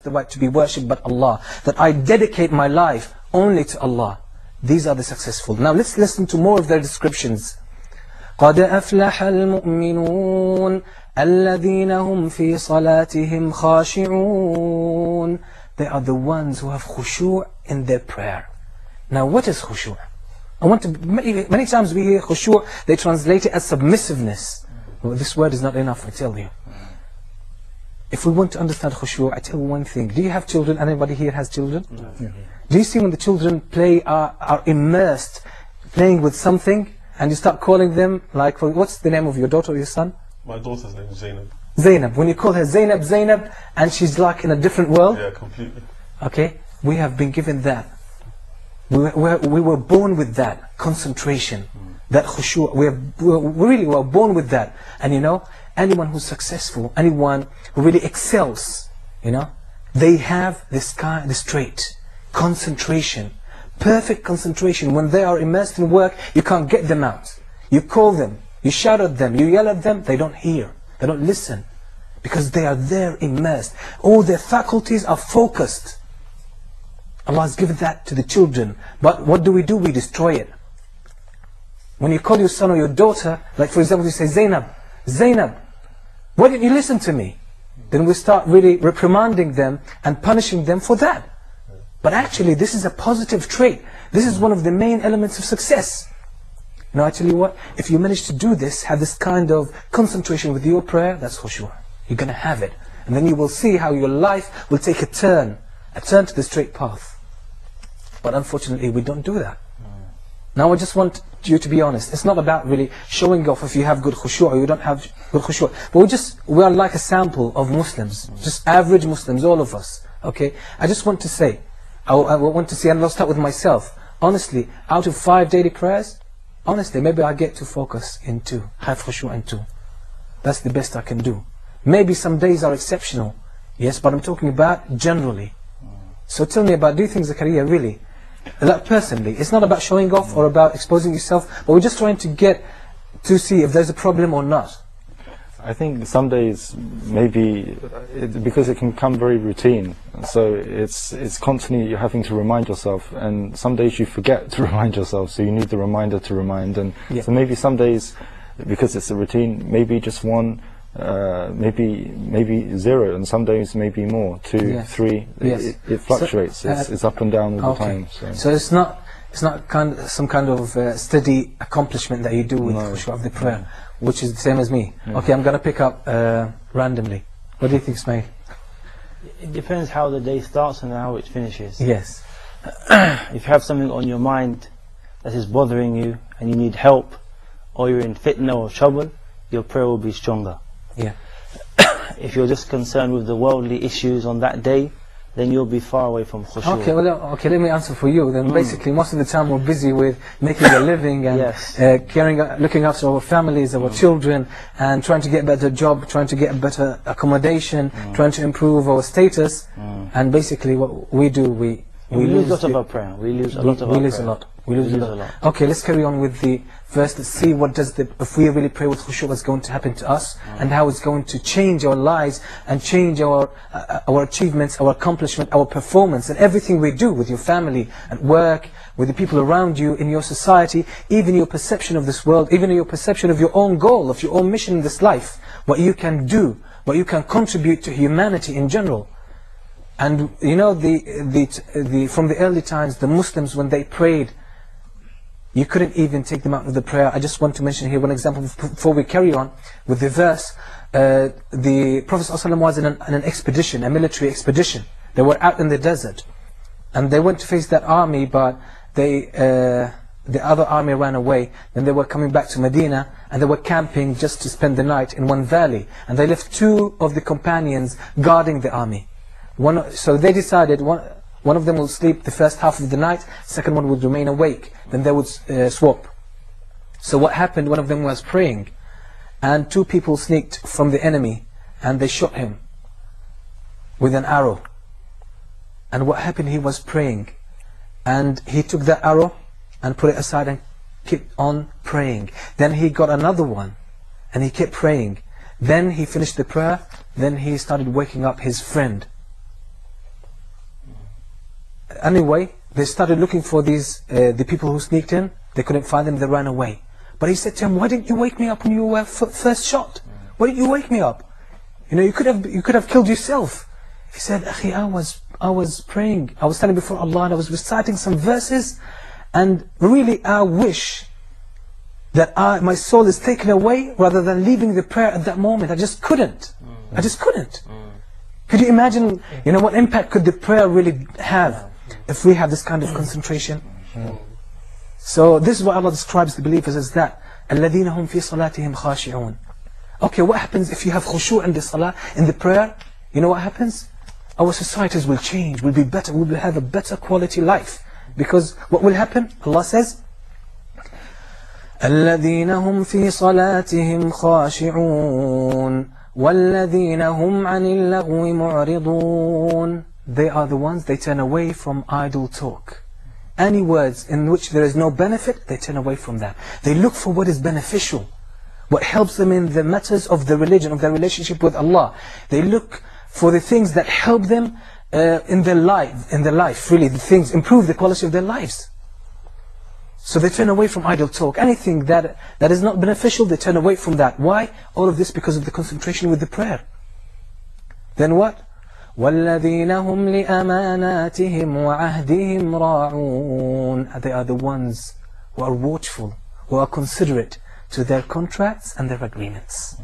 the right to be worshipped but Allah, that I dedicate my life only to Allah. These are the successful. Now let's listen to more of their descriptions. قَدْ أَفْلَحَ الْمُؤْمِنُونَ الَّذِينَ هُمْ فِي صَلَاتِهِمْ خَاشِعُونَ. They are the ones who have khushoo in their prayer. Now what is khushoo? Many times we hear khushoo, they translate it as submissiveness. Well, this word is not enough, I tell you. If we want to understand khushoo, I tell you one thing. Do you have children? Anybody here has children? No. Do you see when the children play, are immersed, playing with something, and you start calling them, like, what's the name of your daughter or your son? My daughter's name is Zainab. Zainab. When you call her Zainab, Zainab, and she's like in a different world? Yeah, completely. Okay? We have been given that. We were born with that concentration, that khushuu. We really were born with that. And you know, anyone who's successful, anyone who really excels, you know, they have this trait, concentration, perfect concentration. When they are immersed in work, you can't get them out. You call them, you shout at them, you yell at them, they don't hear, they don't listen, because they are there immersed. All their faculties are focused. Allah has given that to the children, but what do? We destroy it. When you call your son or your daughter, like for example you say, Zainab, Zainab, why didn't you listen to me? Then we start really reprimanding them and punishing them for that. But actually this is a positive trait. This is one of the main elements of success. Now I tell you what, if you manage to do this, have this kind of concentration with your prayer, that's khushuu. You're going to have it. And then you will see how your life will take a turn to the straight path. But unfortunately we don't do that. Now I just want you to be honest. It's not about really showing off if you have good khushuu or you don't have good khushuu. But we are like a sample of Muslims, just average Muslims, all of us. Okay? I just want to say, I want to say, and I'll start with myself. Honestly, out of 5 daily prayers, honestly, maybe I get to focus in 2, have khushuu in 2. That's the best I can do. Maybe some days are exceptional, yes, but I'm talking about generally. So tell me about, do you think, Zakaria, really, that personally, it's not about showing off or about exposing yourself, but we're just trying to get to see if there's a problem or not. I think some days maybe because it can become very routine, so it's constantly you're having to remind yourself, and some days you forget to remind yourself, so you need the reminder to remind. And so maybe some days, because it's a routine, maybe just 1, maybe 0, and some days maybe more, 2, 3. It fluctuates. So, it's up and down all the time. So it's not some kind of steady accomplishment that you do with khushuu of the prayer, which is the same as me. Okay, I'm going to pick up randomly. What do you think, Ismail? It depends how the day starts and how it finishes. Yes. If you have something on your mind that is bothering you and you need help, or you're in fitna or trouble, your prayer will be stronger. Yeah. If you're just concerned with the worldly issues on that day, then you'll be far away from khushuu. Okay, well, okay, let me answer for you. Then basically, most of the time we're busy with making a living and looking after our families, our children, and trying to get a better job, trying to get a better accommodation, trying to improve our status. And basically, what we do, we lose a lot of our prayer. We lose a lot of our prayer. We lose a lot. Okay, let's carry on with the verse. Let's see if we really pray with khushuu, what's going to happen to us, and how it's going to change our lives and change our achievements, our accomplishment, our performance, and everything we do with your family, at work, with the people around you, in your society, even your perception of this world, even your perception of your own goal, of your own mission in this life, what you can do, what you can contribute to humanity in general. And you know, from the early times, the Muslims, when they prayed, you couldn't even take them out of the prayer. I just want to mention here one example before we carry on with the verse. The Prophet ﷺ was in an expedition, a military expedition. They were out in the desert, and they went to face that army, but the other army ran away. Then they were coming back to Medina, and they were camping just to spend the night in one valley. And they left 2 of the companions guarding the army. So they decided one of them will sleep the first half of the night, second one would remain awake. Then they would swap. So what happened, one of them was praying, and 2 people sneaked from the enemy, and they shot him with an arrow. And what happened, he was praying, and he took that arrow and put it aside and kept on praying. Then he got another one, and he kept praying. Then he finished the prayer, then he started waking up his friend. anyway, they started looking for the people who sneaked in. They couldn't find them, they ran away. But he said to him, why didn't you wake me up when you were first shot? Why didn't you wake me up? You could have killed yourself. He said, Akhi, I was praying. I was standing before Allah and I was reciting some verses, and really I wish that my soul is taken away rather than leaving the prayer at that moment. I just couldn't. I just couldn't. Could you imagine, what impact could the prayer really have if we have this kind of concentration? So this is what Allah describes the believers as that. الَّذِينَ هُمْ فِي صَلَاتِهِمْ خَاشِعُونَ. Okay, what happens if you have khushoo in the salah, in the prayer? You know what happens? Our societies will change, will be better, we will have a better quality life. Because what will happen? Allah says, الَّذِينَ هُمْ فِي صَلَاتِهِمْ خَاشِعُونَ وَالَّذِينَ هُمْ عَنِ اللَّغْوِ مُعْرِضُونَ. They are the ones, they turn away from idle talk. Any words in which there is no benefit, they turn away from that. They look for what is beneficial, what helps them in the matters of the religion, of their relationship with Allah. They look for the things that help them in their life, really, the things improve the quality of their lives. So they turn away from idle talk. Anything that is not beneficial, they turn away from that. Why? All of this because of the concentration with the prayer. Then what? وَالَّذِينَ هُمْ لِأَمَانَاتِهِمْ وَعَهْدِهِمْ رَاعُونَ. They are the ones who are watchful, who are considerate to their contracts and their agreements.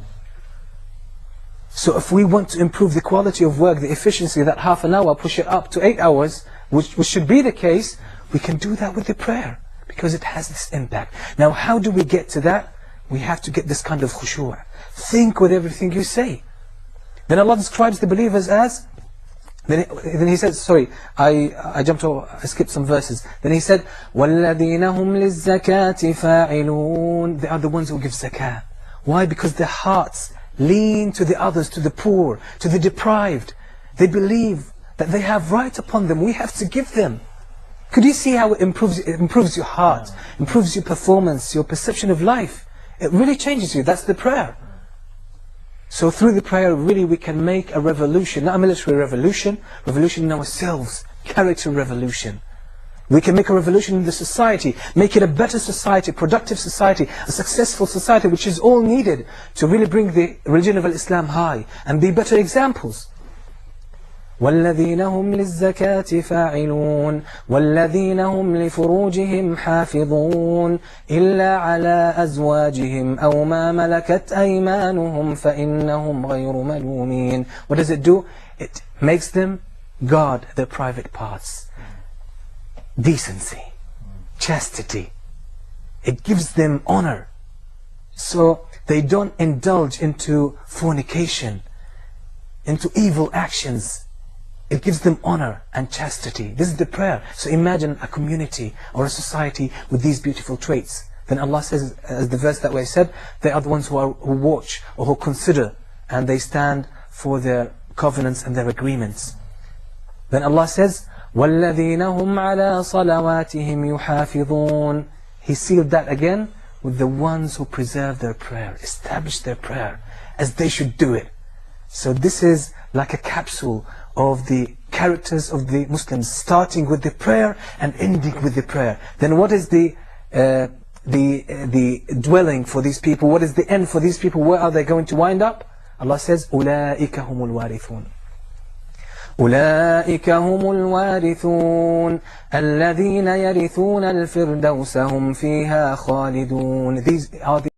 So if we want to improve the quality of work, the efficiency, that half an hour, push it up to 8 hours, which should be the case, we can do that with the prayer, because it has this impact. Now how do we get to that? We have to get this kind of khushoo. Think with everything you say. Then Allah describes the believers as, then he says, sorry, I skipped some verses. Then he said, وَالَّذِينَ هُمْ لِلزَّكَاةِ فَاعِلُونَ. They are the ones who give zakah. Why? Because their hearts lean to the others, to the poor, to the deprived. They believe that they have right upon them. We have to give them. Could you see how it improves your heart, improves your performance, your perception of life? It really changes you. That's the prayer. So through the prayer, really we can make a revolution, not a military revolution, revolution in ourselves, character revolution. We can make a revolution in the society, make it a better society, productive society, a successful society, which is all needed to really bring the religion of Islam high and be better examples. وَالَّذِينَ هُمْ لِلزَّكَاةِ فَاعِلُونَ وَالَّذِينَ هُمْ لِفُرُوجِهِمْ حَافِظُونَ إِلَّا عَلَى أَزْوَاجِهِمْ أَوْ مَا مَلَكَتْ أَيْمَانُهُمْ فَإِنَّهُمْ غَيْرُ مَلُومِينَ. What does it do? It makes them guard their private parts. Decency, chastity. It gives them honor. So they don't indulge into fornication, into evil actions. It gives them honor and chastity. This is the prayer. So imagine a community or a society with these beautiful traits. Then Allah says, as the verse that we said, they are the ones who watch or who consider, and they stand for their covenants and their agreements. Then Allah says, وَالَّذِينَ هُمْ عَلَى صَلَوَاتِهِمْ يُحَافِظُونَ. He sealed that again with the ones who preserve their prayer, establish their prayer as they should do it. So this is like a capsule of the characters of the Muslims, starting with the prayer and ending with the prayer. Then what is the dwelling for these people? What is the end for these people? Where are they going to wind up? Allah says, أُولَٰئِكَ هُمُ الْوَارِثُونَ. أُولَٰئِكَ هُمُ الْوَارِثُونَ الَّذِينَ يَرِثُونَ الْفِرْدَوْسَ هُمْ فِيهَا خَالِدُونَ. These are the